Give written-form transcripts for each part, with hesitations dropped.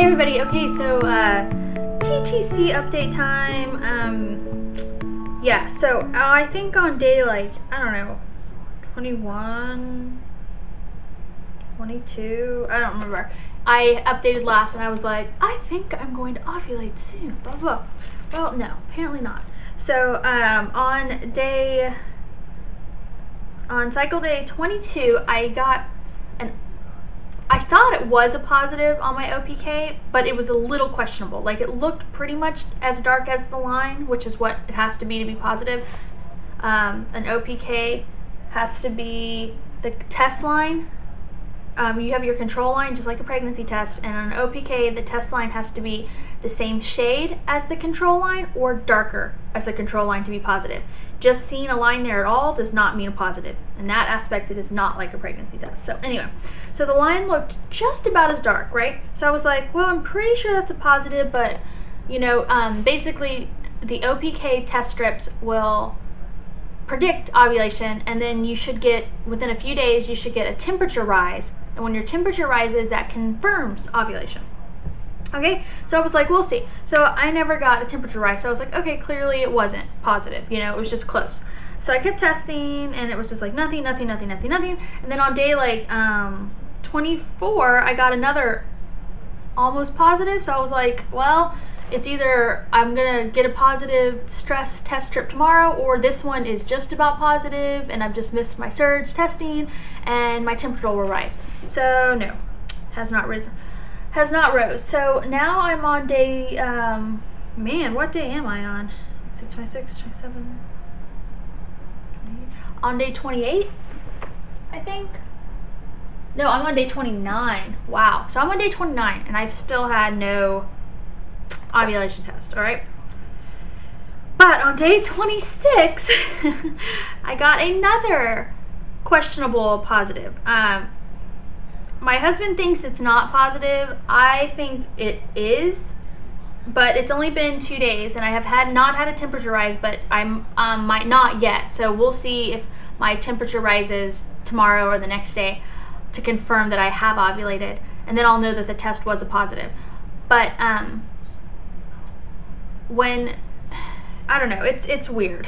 Hey everybody, okay, so TTC update time. Yeah, so I think on day like, I don't know, 21, 22, I don't remember. I updated last and I was like, I think I'm going to ovulate soon, blah blah. Well, no, apparently not. So on cycle day 22, I thought it was a positive on my OPK, but it was a little questionable. Like, it looked pretty much as dark as the line, which is what it has to be positive. An OPK has to be the test line. You have your control line, just like a pregnancy test, and on an OPK, the test line has to be the same shade as the control line or darker as the control line to be positive. Just seeing a line there at all does not mean a positive. In that aspect, it is not like a pregnancy test. So anyway, so the line looked just about as dark, right? So I was like, well, I'm pretty sure that's a positive, but, you know, basically the OPK test strips will predict ovulation, and then you should get, within a few days, you should get a temperature rise. And when your temperature rises, that confirms ovulation. Okay, so I was like, we'll see. So I never got a temperature rise. So I was like, okay, clearly it wasn't positive. You know, it was just close. So I kept testing, and it was just like nothing. And then on day like 24, I got another almost positive. So I was like, well, it's either I'm gonna get a positive stress test strip tomorrow, or this one is just about positive, and I've just missed my surge testing, and my temperature will rise. So no, has not risen. Has not rose. So now I'm on day, man, what day am I on? Let's see, 26, 27, 28. On day 28, I think. No, I'm on day 29. Wow. So I'm on day 29, and I've still had no ovulation test, all right? But on day 26, I got another questionable positive. My husband thinks it's not positive. I think it is, but it's only been 2 days, and I have not had a temperature rise, but I might not yet. So we'll see if my temperature rises tomorrow or the next day to confirm that I have ovulated, and then I'll know that the test was a positive. But when, I don't know, it's weird.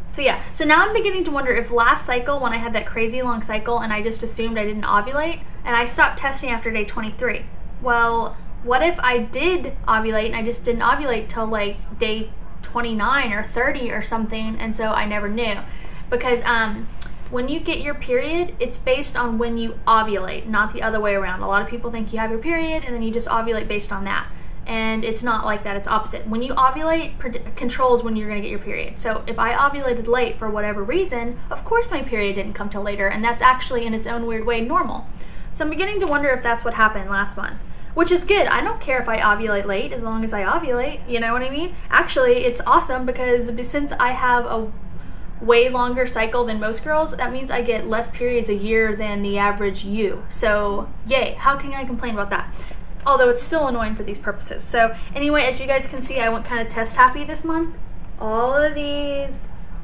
So yeah, so now I'm beginning to wonder if last cycle, when I had that crazy long cycle and I just assumed I didn't ovulate, and I stopped testing after day 23. Well, what if I did ovulate and I just didn't ovulate till like day 29 or 30 or something, and so I never knew? Because when you get your period, it's based on when you ovulate, not the other way around. A lot of people think you have your period and then you just ovulate based on that. And it's not like that, it's opposite. When you ovulate, controls when you're gonna get your period. So if I ovulated late for whatever reason, of course my period didn't come till later, and that's actually in its own weird way normal. So I'm beginning to wonder if that's what happened last month, which is good. I don't care if I ovulate late as long as I ovulate, you know what I mean? Actually, it's awesome because since I have a way longer cycle than most girls, that means I get less periods a year than the average you. So yay, how can I complain about that? Although it's still annoying for these purposes. So anyway, as you guys can see, I went kind of test happy this month. All of these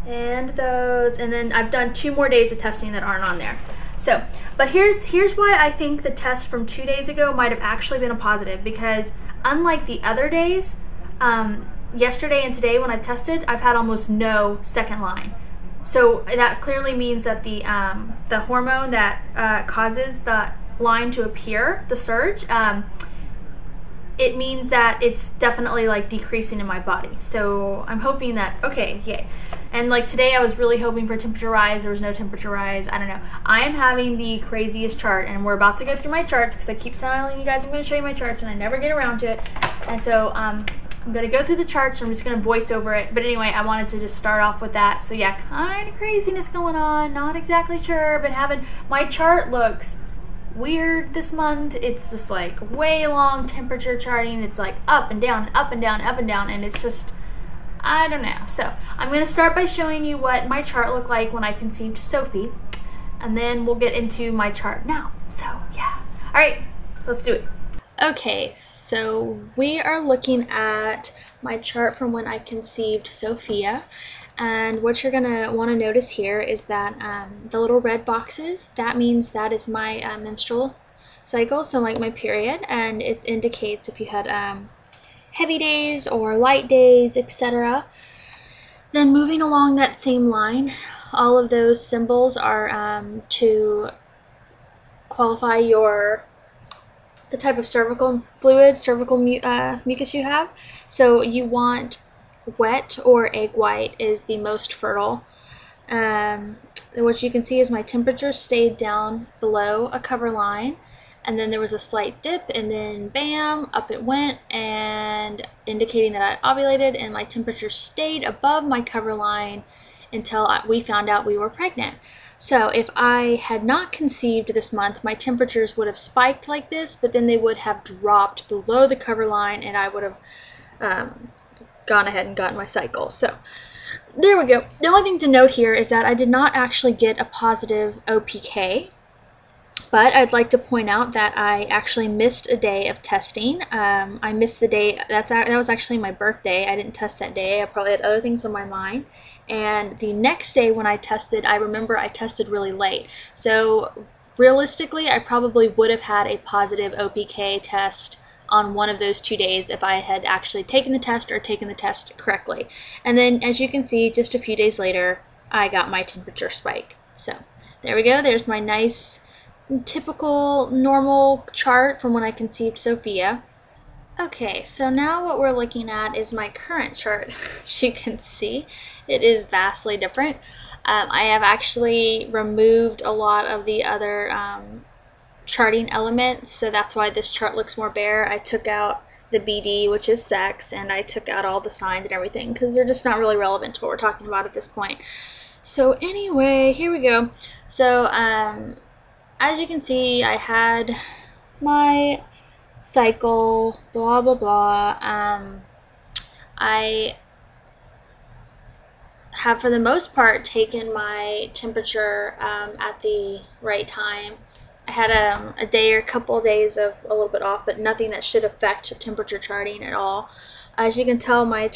and those, and then I've done 2 more days of testing that aren't on there. So, but here's why I think the test from 2 days ago might have actually been a positive, because unlike the other days, yesterday and today when I tested, I've had almost no second line. So that clearly means that the hormone that causes the line to appear, the surge, it means that it's definitely like decreasing in my body. So I'm hoping that, okay, yay. And like today I was really hoping for a temperature rise. There was no temperature rise. I don't know. I am having the craziest chart, and we're about to go through my charts because I keep telling you guys I'm going to show you my charts and I never get around to it. And so I'm going to go through the charts. I'm just going to voice over it. But anyway, I wanted to just start off with that. So yeah, kind of craziness going on. Not exactly sure, but having my chart looks weird this month. It's just like way long temperature charting. It's like up and down, up and down, up and down, and it's just, I don't know. So I'm going to start by showing you what my chart looked like when I conceived Sophie, and then we'll get into my chart now. So yeah, all right, let's do it. Okay, so we are looking at my chart from when I conceived Sophia. And what you're going to want to notice here is that the little red boxes, that means that is my menstrual cycle, so like my period, and it indicates if you had heavy days or light days, etc. Then moving along that same line, all of those symbols are to qualify the type of cervical fluid, cervical mucus you have. So you want wet or egg white is the most fertile. What you can see is my temperature stayed down below a cover line, and then there was a slight dip, and then bam, up it went, and indicating that I ovulated, and my temperature stayed above my cover line until we found out we were pregnant. So if I had not conceived this month, my temperatures would have spiked like this, but then they would have dropped below the cover line, and I would have gone ahead and gotten my cycle. So there we go. The only thing to note here is that I did not actually get a positive OPK, but I'd like to point out that I actually missed a day of testing. I missed the day, that was actually my birthday. I didn't test that day. I probably had other things on my mind. And the next day when I tested, I remember I tested really late. So realistically, I probably would have had a positive OPK test on one of those 2 days if I had actually taken the test or taken the test correctly. And then, as you can see, just a few days later, I got my temperature spike. So there we go. There's my nice, typical, normal chart from when I conceived Sophia. Okay, so now what we're looking at is my current chart. As you can see, it is vastly different. I have actually removed a lot of the other charting elements, so that's why this chart looks more bare. I took out the BD, which is sex, and I took out all the signs and everything because they're just not really relevant to what we're talking about at this point. So anyway, here we go. So as you can see, I had my cycle, blah blah blah. I have for the most part taken my temperature at the right time. I had a day or a couple of days of a little bit off, but nothing that should affect temperature charting at all. As you can tell, my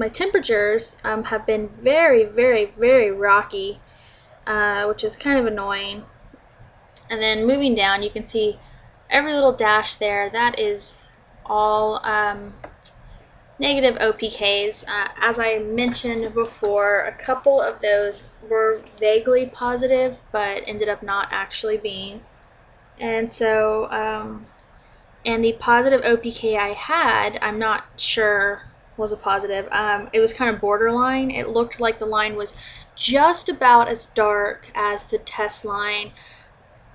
temperatures have been very, very, very rocky, which is kind of annoying. And then moving down, you can see every little dash there, that is all negative OPKs. As I mentioned before, a couple of those were vaguely positive, but ended up not actually being. And so, and the positive OPK I had, I'm not sure was a positive. It was kind of borderline. It looked like the line was just about as dark as the test line,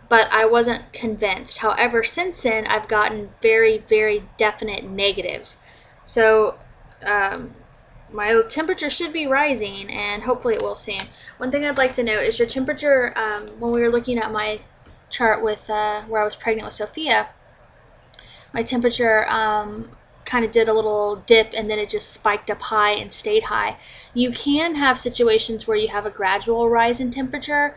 but I wasn't convinced. However, since then, I've gotten very, very definite negatives. So my temperature should be rising, and hopefully it will soon. One thing I'd like to note is your temperature, when we were looking at my chart with where I was pregnant with Sophia, my temperature kind of did a little dip, and then it just spiked up high and stayed high. You can have situations where you have a gradual rise in temperature,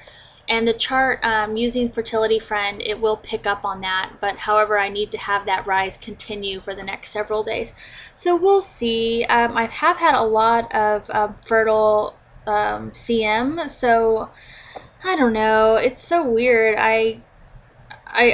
and the chart using Fertility Friend, it will pick up on that, but however, I need to have that rise continue for the next several days. So we'll see. I have had a lot of fertile CM, so I don't know. It's so weird. I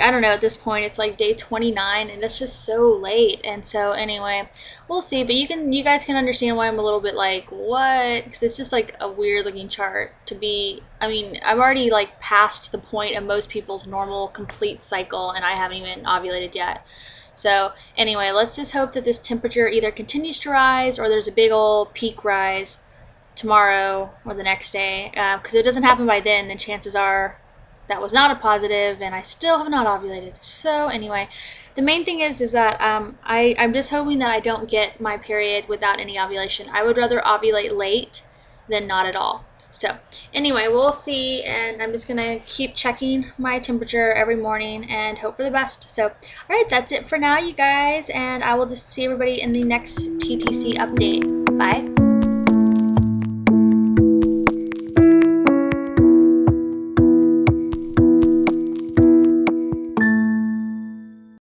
don't know, at this point it's like day 29, and that's just so late. And so anyway, we'll see. But you guys can understand why I'm a little bit like, what? Because it's just like a weird looking chart to be. I mean, I'm already like past the point of most people's normal complete cycle, and I haven't even ovulated yet. So anyway, let's just hope that this temperature either continues to rise or there's a big old peak rise tomorrow or the next day. Because if it doesn't happen by then chances are that was not a positive, and I still have not ovulated. So anyway, the main thing is that I'm just hoping that I don't get my period without any ovulation. I would rather ovulate late than not at all. So anyway, we'll see, and I'm just going to keep checking my temperature every morning and hope for the best. So alright, that's it for now, you guys, and I will just see everybody in the next TTC update. Bye.